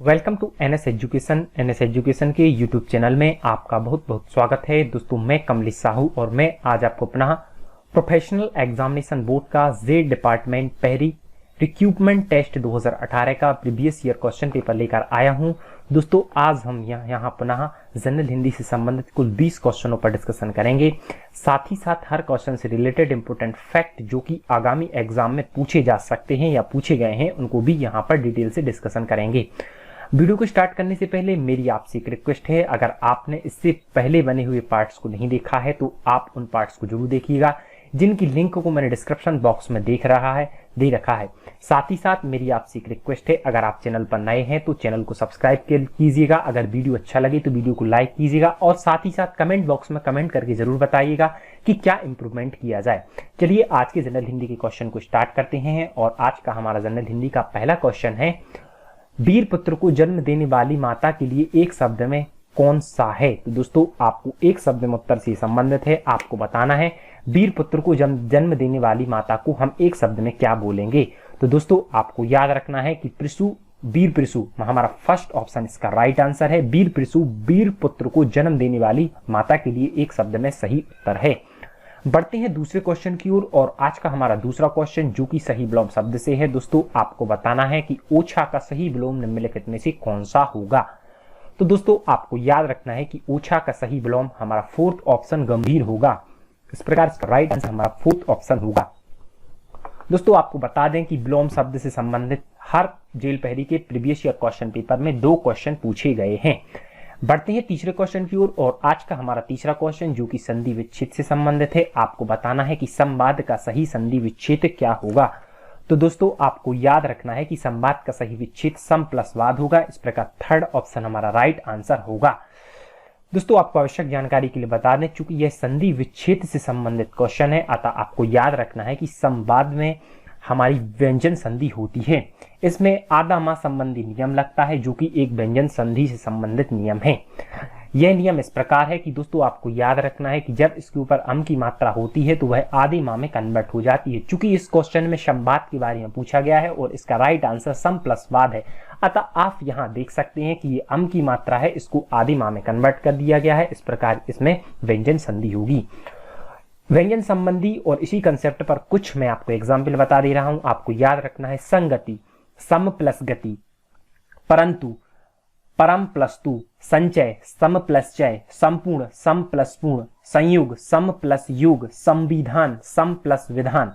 Welcome to NS education. NS education के YouTube channel में आपका बहुत बहुत स्वागत है। दोस्तों, मैं कमलेश साहू और मैं आज आपको अपना प्रोफेशनल एग्जामिनेशन बोर्ड का जेड डिपार्टमेंट पहली रिक्रूटमेंट टेस्ट 2018 का प्रीवियस ईयर क्वेश्चन पेपर लेकर आया हूं। दोस्तों, आज हम यहाँ पुनः जनरल हिंदी से संबंधित कुल 20 क्वेश्चनों पर डिस्कशन करेंगे। साथ ही साथ हर क्वेश्चन से रिलेटेड इंपोर्टेंट फैक्ट जो कि आगामी एग्जाम में पूछे जा सकते हैं या पूछे गए हैं, उनको भी यहाँ पर डिटेल से डिस्कशन करेंगे। वीडियो को स्टार्ट करने से पहले मेरी आपसे एक रिक्वेस्ट है, अगर आपने इससे पहले बने हुए पार्ट्स को नहीं देखा है तो आप उन पार्ट्स को जरूर देखिएगा, जिनकी लिंक को मैंने डिस्क्रिप्शन बॉक्स में दे रखा है। साथ ही साथ मेरी आपसे एक रिक्वेस्ट है, अगर आप चैनल पर नए हैं तो चैनल को सब्सक्राइब कीजिएगा। अगर वीडियो अच्छा लगे तो वीडियो को लाइक कीजिएगा और साथ ही साथ कमेंट बॉक्स में कमेंट करके जरूर बताइएगा कि क्या इंप्रूवमेंट किया जाए। चलिए आज के जनरल हिंदी के क्वेश्चन को स्टार्ट करते हैं और आज का हमारा जनरल हिंदी का पहला क्वेश्चन है, वीर पुत्र को जन्म देने वाली माता के लिए एक शब्द में कौन सा है। तो दोस्तों, आपको एक शब्द में उत्तर से संबंधित है, आपको बताना है वीर पुत्र को जन्म देने वाली माता को हम एक शब्द में क्या बोलेंगे। तो दोस्तों, आपको याद रखना है कि प्रिसु, वीर प्रिसु हमारा फर्स्ट ऑप्शन इसका राइट आंसर है। वीर प्रिसु वीर पुत्र को जन्म देने वाली माता के लिए एक शब्द में सही उत्तर है। बढ़ते हैं दूसरे क्वेश्चन की ओर और आज का हमारा दूसरा क्वेश्चन जो कि सही विलोम शब्द से है। दोस्तों, आपको बताना है कि ओछा का सही विलोम निम्नलिखित में से कौन सा होगा। तो दोस्तों, आपको याद रखना है कि ओछा का सही विलोम हमारा फोर्थ ऑप्शन गंभीर होगा। इस प्रकार इसका राइट आंसर हमारा फोर्थ ऑप्शन होगा। दोस्तों, आपको बता दें कि विलोम शब्द से संबंधित हर जेल पहरी के प्रीवियस ईयर क्वेश्चन पेपर में 2 क्वेश्चन पूछे गए हैं। बढ़ते हैं तीसरे क्वेश्चन की ओर और आज का हमारा तीसरा क्वेश्चन जो कि संधि विच्छेद से संबंधित है। आपको बताना है कि संवाद का सही संधि विच्छेद क्या होगा। तो दोस्तों, आपको याद रखना है कि संवाद का सही विच्छेद सम प्लस वाद होगा। इस प्रकार थर्ड ऑप्शन हमारा राइट आंसर होगा। दोस्तों, आपको आवश्यक जानकारी के लिए बता दें, चूंकि यह संधि विच्छेद से संबंधित क्वेश्चन है, अतः आपको याद रखना है कि संवाद में हमारी व्यंजन संधि होती है। इसमें आदा मां संबंधी नियम लगता है जो कि एक व्यंजन संधि से संबंधित नियम है। यह नियम इस प्रकार है कि दोस्तों, आपको याद रखना है कि जब इसके ऊपर अम की मात्रा होती है तो वह आदि मां में कन्वर्ट हो जाती है। चूंकि इस क्वेश्चन में संवाद के बारे में पूछा गया है और इसका राइट आंसर सम प्लस वाद है, अतः आप यहां देख सकते हैं कि ये अम की मात्रा है, इसको आदि मां में कन्वर्ट कर दिया गया है। इस प्रकार इसमें व्यंजन संधि होगी। व्यंजन संबंधी और इसी कंसेप्ट पर कुछ मैं आपको एग्जाम्पल बता दे रहा हूं। आपको याद रखना है संगति, सम प्लस गति, परंतु, परम प्लस तु, संचय, सम प्लस चय, संपूर्ण, सम प्लस पूर्ण, संयुग, सम प्लस युग, संविधान, सम प्लस विधान,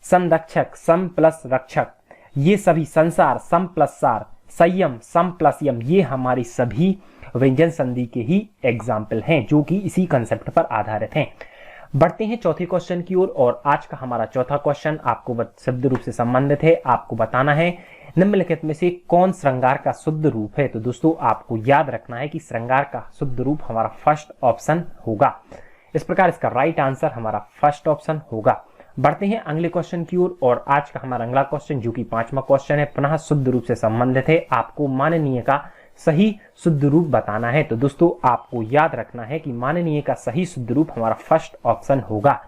संरक्षक, सम प्लस रक्षक, ये सभी, संसार, सम प्लस सार, संयम, सम प्लस यम, ये हमारी सभी व्यंजन संधि के ही एग्जाम्पल हैं जो कि इसी कंसेप्ट पर आधारित हैं। बढ़ते हैं चौथे क्वेश्चन की ओर और आज का हमारा चौथा क्वेश्चन आपको शब्द रूप से संबंधित है। आपको बताना है निम्नलिखित में से कौन श्रृंगार का शुद्ध रूप है। तो दोस्तों, आपको याद रखना है कि श्रृंगार का शुद्ध रूप हमारा फर्स्ट ऑप्शन होगा। इस प्रकार इसका राइट आंसर हमारा फर्स्ट ऑप्शन होगा। बढ़ते हैं अगले क्वेश्चन की ओर और आज का हमारा अगला क्वेश्चन जो कि 5वां क्वेश्चन है, पुनः शुद्ध रूप से संबंधित है। आपको माननीय का सही शुद्ध रूप बताना है। तो दोस्तों, आपको याद रखना है कि माननीय का सही शुद्ध रूप हमारा फर्स्ट ऑप्शन होगा।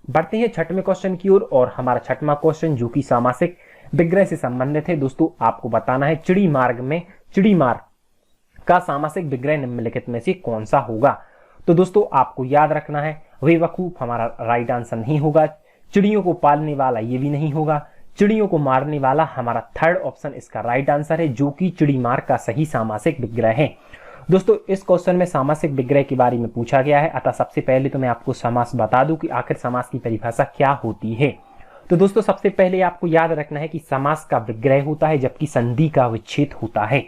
बढ़ते हैं छठवें क्वेश्चन की ओर और हमारा छठवां क्वेश्चन जो कि सामासिक विग्रह से संबंधित है। दोस्तों, आपको बताना है चिड़ी मार्ग का सामासिक विग्रह निम्नलिखित में से कौन सा होगा। तो दोस्तों, आपको याद रखना है बेवकूफ हमारा राइट आंसर नहीं होगा। चिड़ियों को पालने वाला ये भी नहीं होगा। चिड़ियों को मारने वाला हमारा थर्ड ऑप्शन इसका राइट आंसर है जो कि चिड़ी मार्ग का सही सामासिक विग्रह है। दोस्तों, इस क्वेश्चन में सामासिक विग्रह के बारे में पूछा गया है, अतः सबसे पहले तो मैं आपको समास बता दूं कि आखिर समास की परिभाषा क्या होती है। तो दोस्तों, सबसे पहले आपको याद रखना है कि समास का विग्रह होता है जबकि संधि का विच्छेद होता है।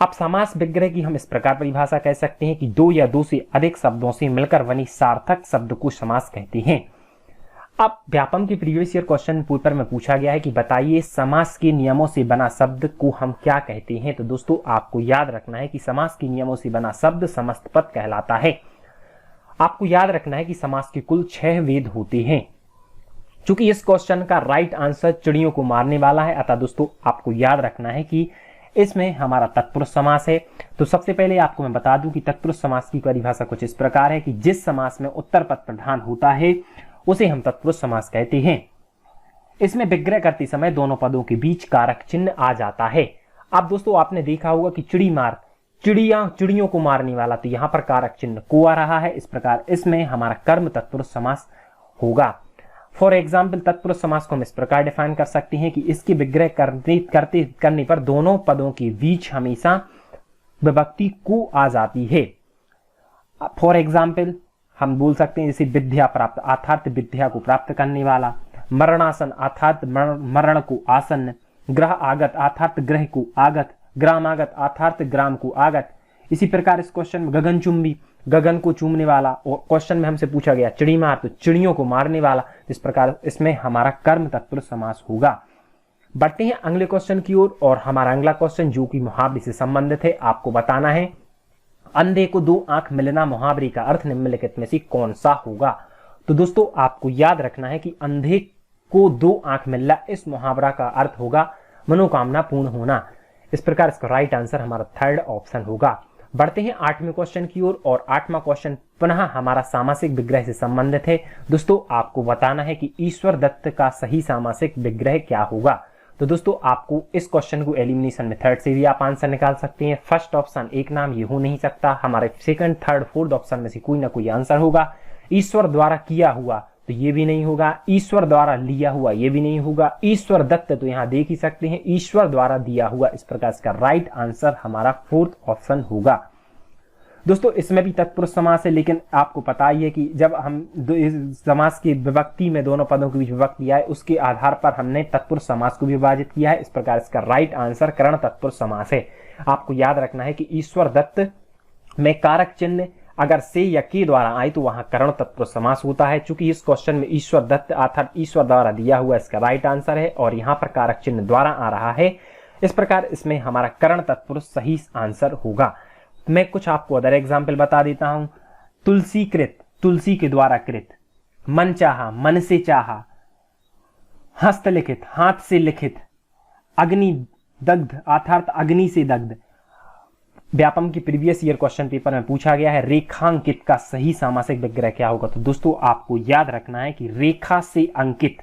अब समास विग्रह की हम इस प्रकार परिभाषा कह सकते हैं कि 2 या 2 से अधिक शब्दों से मिलकर बनी सार्थक शब्द को समास कहते हैं। अब व्यापम के प्रीवियस ईयर क्वेश्चन पेपर में पूछा गया है कि बताइए समास के नियमों से बना शब्द को हम क्या कहते हैं। तो दोस्तों, आपको याद रखना है कि समास के नियमों से बना शब्द समस्त पद कहलाता है। आपको याद रखना है कि समास के कुल 6 वेद होते हैं। चूंकि इस क्वेश्चन का राइट आंसर चिड़ियों को मारने वाला है, अतः दोस्तों आपको याद रखना है कि इसमें हमारा तत्पुरुष समास है। तो सबसे पहले आपको मैं बता दूं कि तत्पुरुष समास की परिभाषा कुछ इस प्रकार है कि जिस समास में उत्तर पद प्रधान होता है उसे हम तत्पुरुष समास कहते हैं। इसमें विग्रह करते समय दोनों पदों के बीच कारक चिन्ह आ जाता है। अब दोस्तों आपने देखा होगा कि चिड़ी मार, चिड़ियों को मारने वाला, तो यहां पर कारक चिन्ह को आ रहा है। इस प्रकार इसमें हमारा कर्म तत्पुरुष समास होगा। फॉर एग्जाम्पल तत्पुरुष समास को हम इस प्रकार डिफाइन कर सकते हैं कि इसकी विग्रह करने पर दोनों पदों के बीच हमेशा विभक्ति को आ जाती है। फॉर एग्जाम्पल हम बोल सकते हैं जैसे विद्या प्राप्त अर्थात विद्या को प्राप्त करने वाला, मरणासन अर्थात मरण को आसन्न, ग्रह आगत अर्थात ग्रह को आगत, ग्राम आगत अर्थात ग्राम को आगत। इसी प्रकार इस क्वेश्चन में गगनचुंबी, गगन को चूमने वाला, और क्वेश्चन में हमसे पूछा गया चिड़ी मार, तो चिड़ियों को मारने वाला। इस प्रकार इसमें हमारा कर्म तत्पुरुष समास होगा। बढ़ते हैं अगले क्वेश्चन की ओर, और हमारा अगला क्वेश्चन जो कि मुहावरे से संबंधित है, आपको बताना है अंधे को दो आंख मिलना मुहावरे का अर्थ निम्नलिखित में से कौन सा होगा। तो दोस्तों आपको याद रखना है कि अंधे को दो आंख मिलना, इस मुहावरा का अर्थ होगा मनोकामना पूर्ण होना। इस प्रकार इसका राइट आंसर हमारा थर्ड ऑप्शन होगा। बढ़ते हैं 8वें क्वेश्चन की ओर, और 8वां क्वेश्चन पुनः हमारा सामासिक विग्रह से संबंधित है। दोस्तों आपको बताना है कि ईश्वर दत्त का सही सामासिक विग्रह क्या होगा। तो दोस्तों आपको इस क्वेश्चन को एलिमिनेशन मेथड से भी आप आंसर निकाल सकते हैं। फर्स्ट ऑप्शन एक नाम ये हो नहीं सकता, हमारे सेकंड थर्ड फोर्थ ऑप्शन में से कोई ना कोई आंसर होगा। ईश्वर द्वारा किया हुआ तो ये भी नहीं होगा, ईश्वर द्वारा लिया हुआ ये भी नहीं होगा, ईश्वर दत्त तो यहाँ देख ही सकते हैं, ईश्वर द्वारा दिया हुआ। इस प्रकार इसका राइट आंसर हमारा फोर्थ ऑप्शन होगा। दोस्तों इसमें भी तत्पुरुष समास है, लेकिन आपको पता ही है कि जब हम समास की विभक्ति में दोनों पदों के बीच विभक्ति आए, उसके आधार पर हमने तत्पुरुष समास को भी विभाजित किया है। इस प्रकार इसका राइट आंसर करण तत्पुरुष समास है। आपको याद रखना है कि ईश्वर दत्त में कारक चिन्ह अगर से या के द्वारा आए तो वहां करण तत्पुरुष समास होता है। चूंकि इस क्वेश्चन में ईश्वर दत्त अर्थात ईश्वर द्वारा दिया हुआ इसका राइट आंसर है, और यहाँ पर कारक चिन्ह द्वारा आ रहा है। इस प्रकार इसमें हमारा करण तत्पुरुष सही आंसर होगा। मैं कुछ आपको अदर एग्जाम्पल बता देता हूं। तुलसी कृत, तुलसी के द्वारा कृत, मन चाहा, मन से चाहा, हस्तलिखित, हाथ से लिखित, अग्नि दग्ध अर्थात अग्नि से दग्ध। व्यापम की प्रीवियस ईयर क्वेश्चन पेपर में पूछा गया है रेखांकित का सही सामासिक विग्रह क्या होगा। तो दोस्तों आपको याद रखना है कि रेखा से अंकित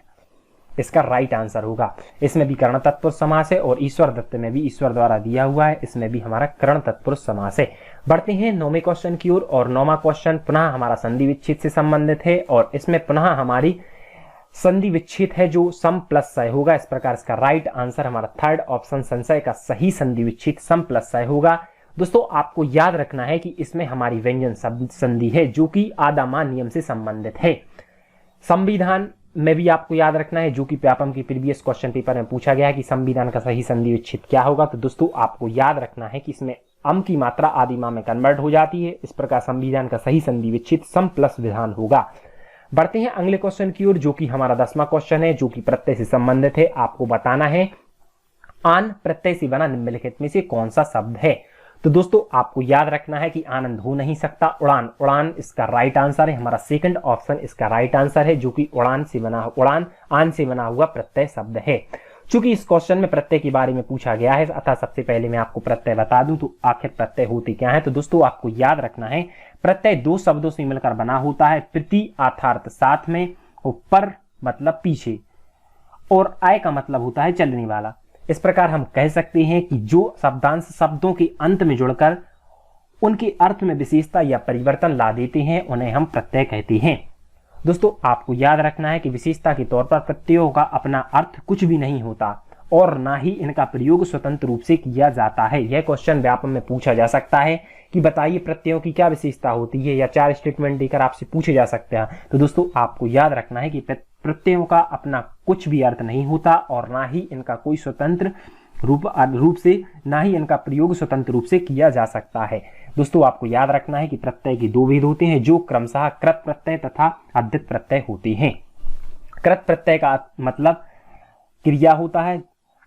इसका राइट आंसर होगा। इसमें भी कर्ण तत्पुरुष समास है, और ईश्वर दत्त में भी ईश्वर द्वारा दिया हुआ है, इसमें भी हमारा कर्ण तत्पुरुष समास है। बढ़ते हैं 9वें क्वेश्चन की ओर, और 9वां क्वेश्चन पुनः हमारा संधि विच्छेद से संबंधित है, और इसमें पुनः हमारी संधि विच्छेद है जो सम प्लस सय होगा। इस प्रकार इसका राइट आंसर हमारा थर्ड ऑप्शन संशय का सही संधि विच्छेद सम प्लस सय होगा। दोस्तों आपको याद रखना है कि इसमें हमारी व्यंजन संधि है जो कि आदामान नियम से संबंधित है। संविधान में भी आपको याद रखना है, जो कि व्यापम की प्रीवियस क्वेश्चन पेपर में पूछा गया है कि संविधान का सही संधि विच्छेद क्या होगा। तो दोस्तों आपको याद रखना है कि इसमें अम की मात्रा आदिमा में कन्वर्ट हो जाती है। इस प्रकार संविधान का सही संधि विच्छेद सम प्लस विधान होगा। बढ़ते हैं अगले क्वेश्चन की ओर, जो कि हमारा 10वां क्वेश्चन है, जो कि प्रत्यय से संबंधित है। आपको बताना है आन प्रत्यय से बना निम्नलिखित में से कौन सा शब्द है। तो दोस्तों आपको याद रखना है कि आनंद हो नहीं सकता, उड़ान, उड़ान इसका राइट आंसर है। हमारा सेकंड ऑप्शन इसका राइट आंसर है, जो कि उड़ान से बना, उड़ान आन से बना हुआ प्रत्यय शब्द है। चूंकि इस क्वेश्चन में प्रत्यय के बारे में पूछा गया है, अतः सबसे पहले मैं आपको प्रत्यय बता दूं तो आखिर प्रत्यय होते क्या है। तो दोस्तों आपको याद रखना है प्रत्यय दो शब्दों से मिलकर बना होता है। प्रति अर्थात साथ में, और पर मतलब पीछे, और आय का मतलब होता है चलने वाला। इस प्रकार हम कह सकते हैं कि जो शब्दांश शब्दों के अंत में जुड़कर उनके अर्थ में विशेषता या परिवर्तन ला देते हैं उन्हें हम प्रत्यय कहते हैं। दोस्तों आपको याद रखना है कि विशेषता के तौर पर प्रत्ययों का अपना अर्थ कुछ भी नहीं होता, और ना ही इनका प्रयोग स्वतंत्र रूप से किया जाता है। यह क्वेश्चन व्यापम में पूछा जा सकता है कि बताइए प्रत्ययों की क्या विशेषता होती है, या 4 स्टेटमेंट देकर आपसे पूछे जा सकते हैं। तो दोस्तों आपको याद रखना है कि प्रत्ययों का अपना कुछ भी अर्थ नहीं होता, और ना ही इनका कोई स्वतंत्र रूप से, ना ही इनका प्रयोग स्वतंत्र रूप से किया जा सकता है। दोस्तों आपको याद रखना है कि प्रत्यय के दो भेद होते हैं, जो क्रमशः कृत प्रत्यय तथा अद्यत प्रत्यय होते हैं। कृत प्रत्यय का मतलब क्रिया होता है,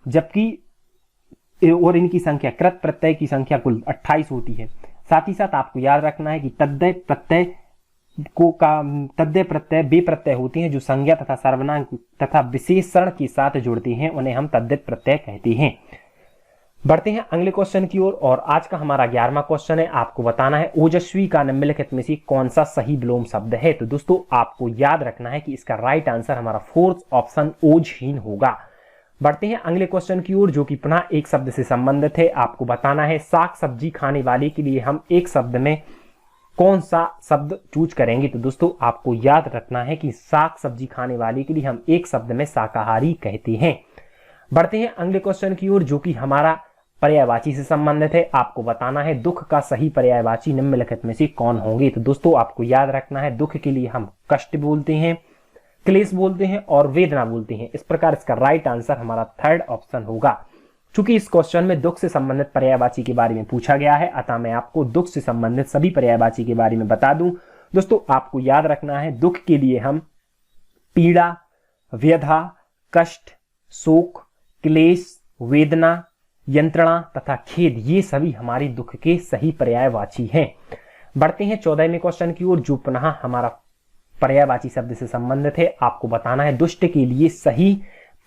जबकि और इनकी संख्या, कृत प्रत्यय की संख्या कुल 28 होती है। साथ ही साथ आपको याद रखना है कि तद्दय प्रत्यय तद्दय प्रत्यय वे प्रत्यय होते हैं जो संज्ञा तथा सर्वनाम तथा विशेषण के साथ जुड़ते हैं, उन्हें हम तद्धित प्रत्यय कहते हैं। बढ़ते हैं अगले क्वेश्चन की ओर, और आज का हमारा 11वां क्वेश्चन है। आपको बताना है ओजस्वी का निम्नलिखित में से कौन सा सही विलोम शब्द है। तो दोस्तों आपको याद रखना है कि इसका राइट आंसर हमारा फोर्थ ऑप्शन ओजहीन होगा। बढ़ते हैं अगले क्वेश्चन की ओर, जो कि पुनः एक शब्द से संबंधित है। आपको बताना है साग सब्जी खाने वाले के लिए हम एक शब्द में कौन सा शब्द चूज करेंगे। तो दोस्तों आपको याद रखना है कि साग सब्जी खाने वाले के लिए हम एक शब्द में शाकाहारी कहते हैं। बढ़ते हैं अगले क्वेश्चन की ओर, जो कि हमारा पर्यायवाची से संबंधित है। आपको बताना है दुख का सही पर्यायवाची निम्नलिखित में से कौन होंगे। तो दोस्तों आपको याद रखना है दुख के लिए हम कष्ट बोलते हैं, क्लेश बोलते हैं और वेदना बोलते हैं। इस प्रकार इसका राइट आंसर हमारा थर्ड ऑप्शन होगा। चूंकि इस क्वेश्चन में दुख से संबंधित पर्यायवाची के बारे में पूछा गया है, अतः मैं आपको दुख से संबंधित सभी पर्यायवाची के बारे में बता दूं। दोस्तों आपको याद रखना है दुख के लिए हम पीड़ा, व्यथा, कष्ट, शोक, क्लेश, वेदना, यंत्रणा तथा खेद, ये सभी हमारे दुख के सही पर्यायवाची हैं। बढ़ते हैं 14वें क्वेश्चन की ओर, जो पुनः हमारा पर्यायवाची शब्द से संबंधित है। आपको बताना है दुष्ट के लिए सही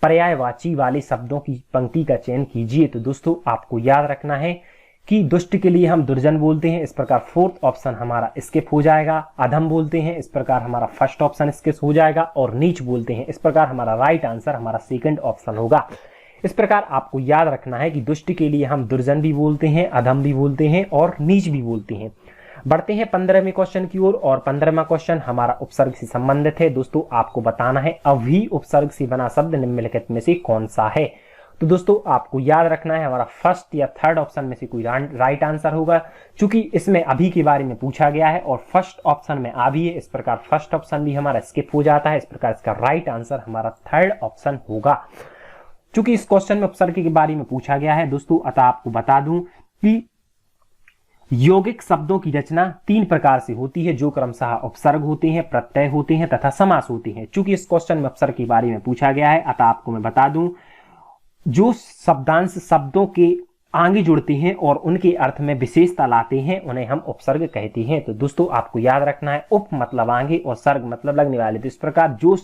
पर्यायवाची वाले शब्दों की पंक्ति का चयन कीजिए। तो दोस्तों आपको याद रखना है कि दुष्ट के लिए हम दुर्जन बोलते हैं, इस प्रकार फोर्थ ऑप्शन हमारा स्किप हो जाएगा। अधम बोलते हैं, इस प्रकार हमारा फर्स्ट ऑप्शन स्किप हो जाएगा। और नीच बोलते हैं, इस प्रकार हमारा राइट आंसर हमारा सेकंड ऑप्शन होगा। इस प्रकार आपको याद रखना है कि दुष्ट के लिए हम दुर्जन भी बोलते हैं, अधम भी बोलते हैं और नीच भी बोलते हैं। बढ़ते हैं 15वें क्वेश्चन की ओर, और 15वां क्वेश्चन हमारा उपसर्ग से संबंधित है। दोस्तों आपको बताना है अभी उपसर्ग से बना शब्द निम्नलिखित में से कौन सा है। तो दोस्तों आपको याद रखना है हमारा फर्स्ट या थर्ड ऑप्शन में से कोई राइट आंसर होगा। चूंकि इसमें अभी के बारे में पूछा गया है और फर्स्ट ऑप्शन में अभी है, इस प्रकार फर्स्ट ऑप्शन भी हमारा स्किप हो जाता है। इस प्रकार इसका राइट आंसर हमारा थर्ड ऑप्शन होगा। चूंकि इस क्वेश्चन में उपसर्ग के बारे में पूछा गया है दोस्तों, अतः आपको बता दूं कि यौगिक शब्दों की रचना 3 प्रकार से होती है, जो क्रमशः उपसर्ग होते हैं, प्रत्यय होते हैं तथा समास होते हैं। चूंकि इस क्वेश्चन में उपसर्ग के बारे में पूछा गया है, अतः आपको मैं बता दूं जो शब्दांश शब्दों के आगे जुड़ते हैं और उनके अर्थ में विशेषता लाते हैं, उन्हें हम उपसर्ग कहते हैं। तो दोस्तों आपको याद रखना है उप मतलब आगे और सर्ग मतलब लगने वाले। तो इस प्रकार जो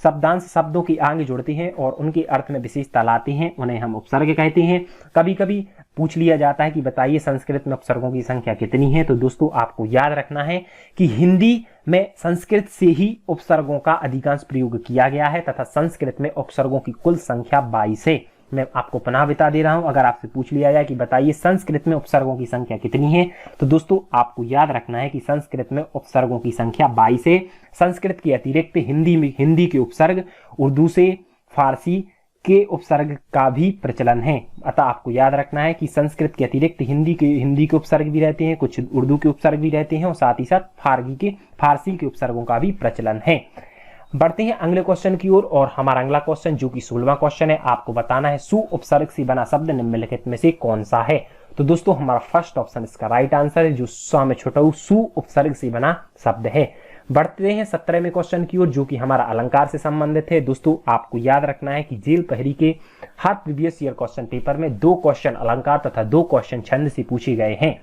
शब्दांश शब्दों के आगे जुड़ते हैं और उनके अर्थ में विशेषता लाते हैं, उन्हें हम उपसर्ग कहते हैं। कभी कभी पूछ लिया जाता है कि बताइए संस्कृत में उपसर्गों की संख्या कितनी है। तो दोस्तों आपको याद रखना है कि हिंदी में संस्कृत से ही उपसर्गों का अधिकांश प्रयोग किया गया है तथा संस्कृत में उपसर्गों की कुल संख्या 22 है। मैं आपको पुनः बता दे रहा हूं, अगर आपसे पूछ लिया जाए कि बताइए संस्कृत में उपसर्गों की संख्या कितनी है, तो दोस्तों आपको याद रखना है कि संस्कृत में उपसर्गों की संख्या 22 है। संस्कृत के अतिरिक्त हिंदी के उपसर्ग, उर्दू से फारसी के उपसर्ग का भी प्रचलन है। अतः आपको याद रखना है कि संस्कृत के अतिरिक्त हिंदी के उपसर्ग भी रहते हैं, कुछ उर्दू के उपसर्ग भी रहते हैं और साथ ही साथ फारसी के उपसर्गों का भी प्रचलन है। बढ़ते हैं अगले क्वेश्चन की ओर, और हमारा अगला क्वेश्चन जो कि 16वां क्वेश्चन है। आपको बताना है सु उपसर्ग से बना शब्द निम्नलिखित में से कौन सा है। तो दोस्तों हमारा फर्स्ट ऑप्शन इसका राइट आंसर है, जो सा में छोटा सु उपसर्ग से बना शब्द है। बढ़ते हैं 17वें क्वेश्चन की ओर, जो कि हमारा अलंकार से संबंधित है। दोस्तों आपको याद रखना है कि जेल पहरी के हर प्रीवियस ईयर क्वेश्चन पेपर में 2 क्वेश्चन अलंकार तथा 2 क्वेश्चन छंद से पूछे गए हैं।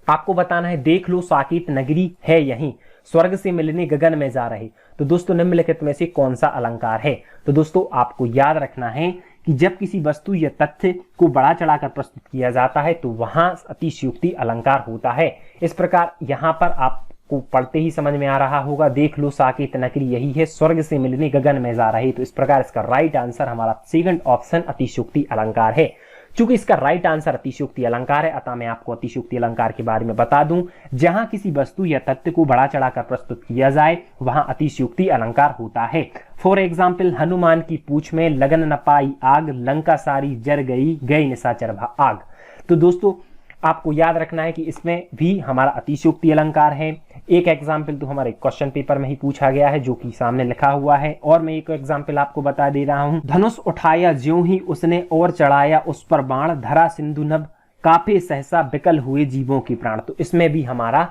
आपको बताना है देख लो साकेत नगरी है यहीं, स्वर्ग से मिलने गगन में जा रहे। तो दोस्तों निम्नलिखित में से कौन सा अलंकार है। तो दोस्तों आपको याद रखना है कि जब किसी वस्तु या तथ्य को बढ़ा चढ़ाकर प्रस्तुत किया जाता है तो वहां अतिशयोक्ति अलंकार होता है। इस प्रकार यहां पर आपको पढ़ते ही समझ में आ रहा होगा, देख लो साकेत नगरी यही है, स्वर्ग से मिलने गगन में जा रहे। तो इस प्रकार इसका राइट आंसर हमारा सेकंड ऑप्शन अतिशयोक्ति अलंकार है। चूंकि इसका राइट आंसर अतिशयोक्ति अलंकार है, अतः मैं आपको अतिशयोक्ति अलंकार के बारे में बता दूं। जहां किसी वस्तु या तथ्य को बढ़ा चढ़ाकर प्रस्तुत किया जाए वहां अतिशयोक्ति अलंकार होता है। फॉर एग्जाम्पल, हनुमान की पूंछ में लगन न पाई आग, लंका सारी जर गई निशाचर आग। तो दोस्तों आपको याद रखना है कि इसमें भी हमारा अतिशयोक्ति अलंकार है। एक एग्जाम्पल तो हमारे क्वेश्चन पेपर में ही पूछा गया है, जो कि सामने लिखा हुआ है, और मैं एक एग्जाम्पल आपको बता दे रहा हूं। धनुष उठाया ज्यों ही उसने और चढ़ाया उस पर बाण, धरा सिंधु नभ काफे सहसा विकल हुए जीवों के प्राण। तो इसमें भी हमारा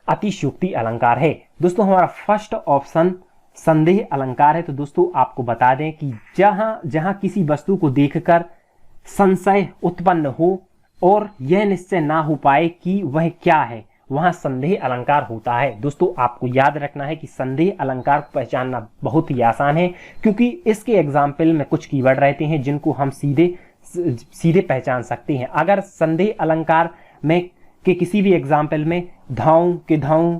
अतिशयोक्ति अलंकार है। दोस्तों हमारा फर्स्ट ऑप्शन संदेह अलंकार है। तो दोस्तों आपको बता दें कि जहां किसी वस्तु को देखकर संशय उत्पन्न हो और यह निश्चय ना हो पाए कि वह क्या है, वहां संदेह अलंकार होता है। दोस्तों आपको याद रखना है कि संदेह अलंकार को पहचानना बहुत ही आसान है, क्योंकि इसके एग्जाम्पल में कुछ कीवर्ड रहते हैं जिनको हम सीधे पहचान सकते हैं। अगर संदेह अलंकार में के किसी भी एग्जाम्पल में धाऊं के धाऊं,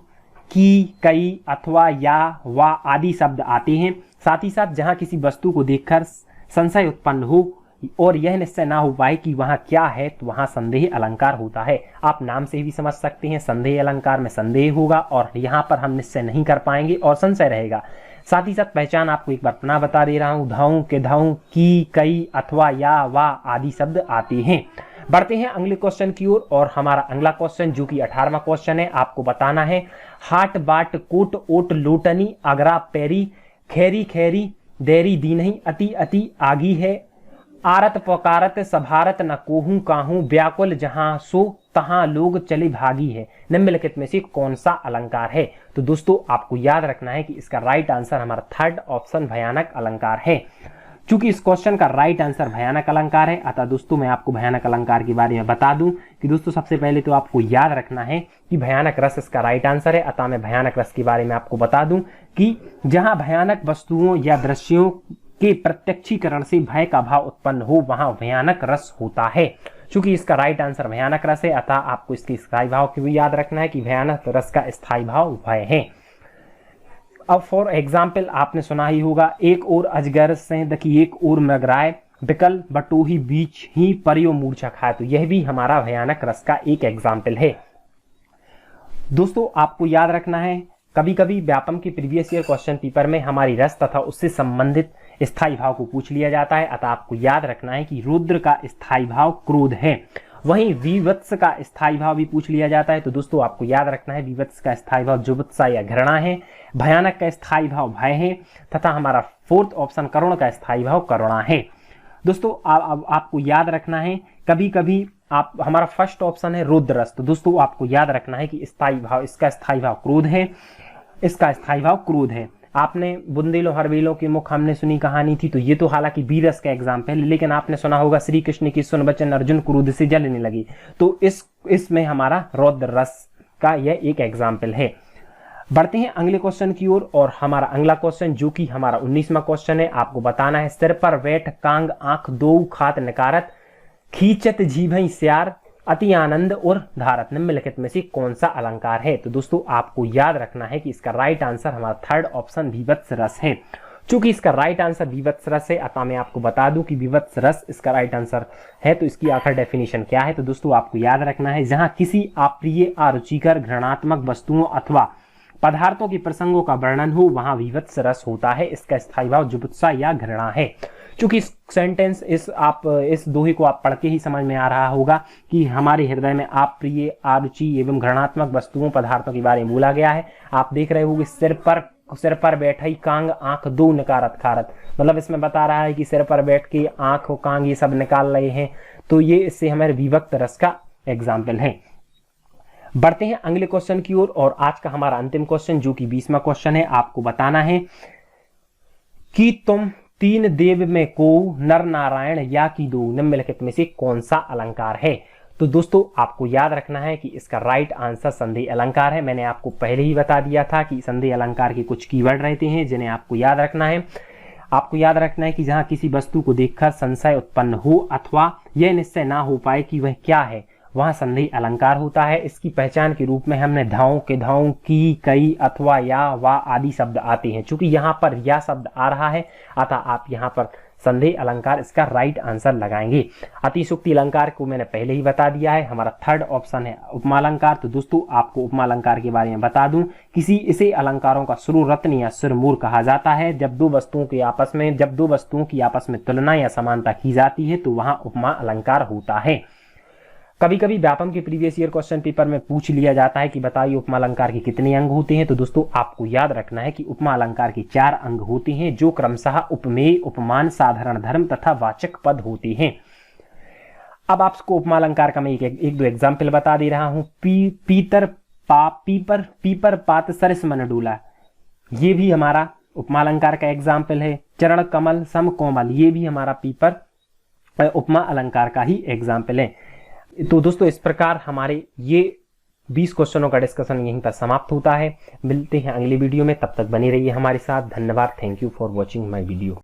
की, कई अथवा या, वा आदि शब्द आते हैं, साथ ही साथ जहां किसी वस्तु को देखकर संशय उत्पन्न हो और यह निश्चय ना हो पाए कि वहां क्या है, तो वहां संदेह अलंकार होता है। आप नाम से भी समझ सकते हैं, संदेह अलंकार में संदेह होगा और यहां पर हम निश्चय नहीं कर पाएंगे और संशय रहेगा। साथ ही साथ पहचान आपको एक बार पुनः बता दे रहा हूं, धाऊ के धाऊ, की, कई, अथवा, या, वा आदि शब्द आते हैं। बढ़ते हैं अगले क्वेश्चन की ओर और हमारा अगला क्वेश्चन जो कि 18वां क्वेश्चन है, आपको बताना है हाट बाट कोट ओट लोटनी अगरा पैरी खैरी खैरी देरी दीनही अति अति आगी है आरत पकारत सभारत न कोहू काहू व्याकुल जहां सो तहां लोग चले भागी है। निम्नलिखित में से कौन सा अलंकार है? तो दोस्तों आपको याद रखना है कि इसका राइट आंसर हमारा थर्ड ऑप्शन भयानक अलंकार है। चूंकि इस क्वेश्चन का राइट आंसर भयानक अलंकार है, अतः दोस्तों मैं आपको भयानक अलंकार के बारे में बता दूं कि दोस्तों सबसे पहले तो आपको याद रखना है कि भयानक रस इसका राइट आंसर है। अतः मैं भयानक रस के बारे में आपको बता दूं कि जहां भयानक वस्तुओं या दृश्यों के प्रत्यक्षीकरण से भय का भाव उत्पन्न हो वहां भयानक रस होता है। चूंकि इसका राइट आंसर भयानक रस है, अतः आपको इसके स्थायी भाव को भी याद रखना है कि भयानक रस का स्थायी भाव भय है। अब फॉर एग्जाम्पल आपने सुना ही होगा, एक और अजगर सेंध की एक और मृगराय बिकल बटोही बीच ही परियो मूर्छा खाए। तो यह भी हमारा भयानक रस का एक एग्जाम्पल है। दोस्तों आपको याद रखना है, कभी कभी व्यापम के प्रीवियस ईयर क्वेश्चन पेपर में हमारी रस तथा उससे संबंधित स्थायी भाव को पूछ लिया जाता है। अतः आपको याद रखना है कि रुद्र का स्थायी भाव क्रोध है। वहीं विवत्स का स्थायी भाव भी पूछ लिया जाता है। तो दोस्तों आपको याद रखना है विवत्स का स्थायी भाव जुगुप्सा या घृणा है, भयानक का स्थायी भाव भय है तथा हमारा फोर्थ ऑप्शन करुण का स्थायी भाव करुणा है। दोस्तों आपको याद रखना है, कभी कभी आप हमारा फर्स्ट ऑप्शन है रुद्रस। तो दोस्तों आपको याद रखना है कि स्थायी भाव, इसका स्थायी भाव क्रोध है, इसका स्थायी भाव क्रोध है। आपने बुंदेलो हरवेलो के मुख हमने सुनी कहानी थी, तो ये तो हालांकि बीरस का एग्जाम्पल है, लेकिन आपने सुना होगा श्री कृष्ण की सुन बचन अर्जुन क्रोध से जलने लगी। तो इसमें हमारा रौद्र रस का यह एक एग्जाम्पल है। बढ़ते हैं अगले क्वेश्चन की ओर और हमारा अगला क्वेश्चन जो कि हमारा 19वां क्वेश्चन है, आपको बताना है सिर पर बैठ कांग आंख दो खात नकारत खींचत जीभई स्यार अति आनंद और धारत। निम्नलिखित में से कौन सा अलंकार है? तो दोस्तों आपको याद रखना है कि इसका राइट आंसर हमारा थर्ड ऑप्शन विवत्स रस है। चूंकि इसका राइट आंसर विवत्स रस है, अतः मैं आपको बता दूं कि विवत्स रस इसका राइट आंसर है। तो इसकी आखिर डेफिनेशन क्या है? तो दोस्तों आपको याद रखना है, जहां किसी अप्रिय अरुचिकर घृणात्मक वस्तुओं अथवा पदार्थों के प्रसंगों का वर्णन हो वहां विवत्स रस होता है। इसका स्थायी भाव जुगुप्सा या घृणा है। चूंकि इस सेंटेंस इस दोहे को आप पढ़ के ही समझ में आ रहा होगा कि हमारे हृदय में अप्रिय अरुचि एवं घृणात्मक वस्तुओं पदार्थों के बारे में बोला गया है। आप देख रहे होंगे सिर पर बैठई कांग आंख दो निकारत खारत, मतलब इसमें बता रहा है कि सिर पर बैठ के आंख और कांग ये सब निकाल रहे हैं। तो ये इससे हमारे विभक्त रस का एग्जाम्पल है। बढ़ते हैं अगले क्वेश्चन की ओर और आज का हमारा अंतिम क्वेश्चन जो कि 20वां क्वेश्चन है, आपको बताना है कि तुम तीन देव में को नर नारायण या की दो। निम्नलिखित में से कौन सा अलंकार है? तो दोस्तों आपको याद रखना है कि इसका राइट आंसर संदेह अलंकार है। मैंने आपको पहले ही बता दिया था कि संदेह अलंकार के कुछ कीवर्ड रहते हैं जिन्हें आपको याद रखना है। आपको याद रखना है कि जहां किसी वस्तु को देखकर संशय उत्पन्न हो अथवा यह निश्चय ना हो पाए कि वह क्या है, वहां संदेह अलंकार होता है। इसकी पहचान के रूप में हमने धाऊ के धाऊ, की, कई, अथवा, या, वा आदि शब्द आते हैं। चूंकि यहाँ पर या शब्द आ रहा है, अतः आप यहाँ पर संदेह अलंकार इसका राइट आंसर लगाएंगे। अतिशुक्ति अलंकार को मैंने पहले ही बता दिया है, हमारा थर्ड ऑप्शन है उपमा अलंकार। तो दोस्तों आपको उपमा अलंकार के बारे में बता दूं, इसे अलंकारों का शुरू रत्न या सिरमूर कहा जाता है। जब दो वस्तुओं की आपस में तुलना या समानता की जाती है तो वहां उपमा अलंकार होता है। कभी कभी व्यापम के प्रीवियस ईयर क्वेश्चन पेपर में पूछ लिया जाता है कि बताइए उपमा अलंकार के कितने अंग होते हैं। तो दोस्तों आपको याद रखना है कि उपमा अलंकार के 4 अंग होते हैं जो क्रमशः उपमेय, उपमान, साधारण धर्म तथा वाचक पद होते हैं। अब आपको उपमा अलंकार का मैं एक दो एग्जाम्पल बता दे रहा हूं। पीपर पात सरस मन डोला, ये भी हमारा उपमा अलंकार का एग्जाम्पल है। चरण कमल सम कोमल, ये भी हमारा उपमा अलंकार का ही एग्जाम्पल है। तो दोस्तों इस प्रकार हमारे ये 20 क्वेश्चनों का डिस्कशन यहीं पर समाप्त होता है। मिलते हैं अगली वीडियो में, तब तक बने रहिए हमारे साथ। धन्यवाद। Thank you for watching my video.